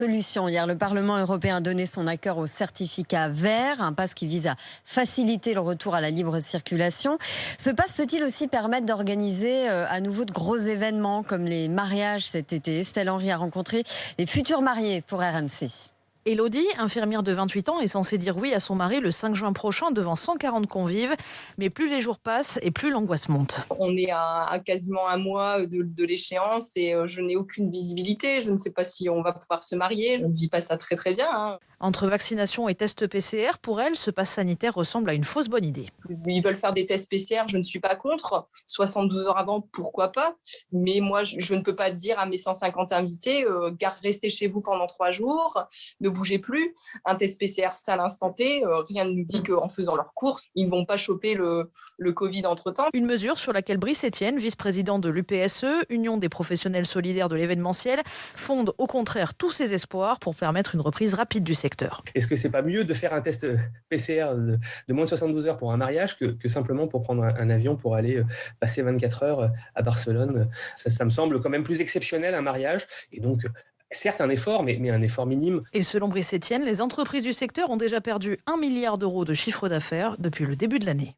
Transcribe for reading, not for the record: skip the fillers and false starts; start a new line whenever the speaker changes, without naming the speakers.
Solution. Hier, le Parlement européen a donné son accord au certificat vert, un pass qui vise à faciliter le retour à la libre circulation. Ce pass peut-il aussi permettre d'organiser à nouveau de gros événements comme les mariages cet été? Estelle Henry a rencontré les futurs mariés pour RMC.
Élodie, infirmière de 28 ans, est censée dire oui à son mari le 5 juin prochain devant 140 convives. Mais plus les jours passent et plus l'angoisse monte.
On est à quasiment un mois de l'échéance et je n'ai aucune visibilité. Je ne sais pas si on va pouvoir se marier. Je ne vis pas ça très très bien, hein.
Entre vaccination et test PCR, pour elle, ce pass sanitaire ressemble à une fausse bonne idée.
Ils veulent faire des tests PCR, je ne suis pas contre. 72 heures avant, pourquoi pas. Mais moi, je ne peux pas dire à mes 150 invités, restez chez vous pendant 3 jours, ne bougez plus. Un test PCR, c'est à l'instant T. Rien ne nous dit qu'en faisant leurs courses, ils ne vont pas choper le Covid entre-temps.
Une mesure sur laquelle Brice Etienne, vice-président de l'UPSE, Union des professionnels solidaires de l'événementiel, fonde au contraire tous ses espoirs pour permettre une reprise rapide du secteur.
Est-ce que c'est pas mieux de faire un test PCR de moins de 72 heures pour un mariage que simplement pour prendre un avion pour aller passer 24 heures à Barcelone? Ça me semble quand même plus exceptionnel, un mariage. Et donc, certes, un effort, mais un effort minime.
Et selon Brice Etienne, les entreprises du secteur ont déjà perdu 1 milliard d'euros de chiffre d'affaires depuis le début de l'année.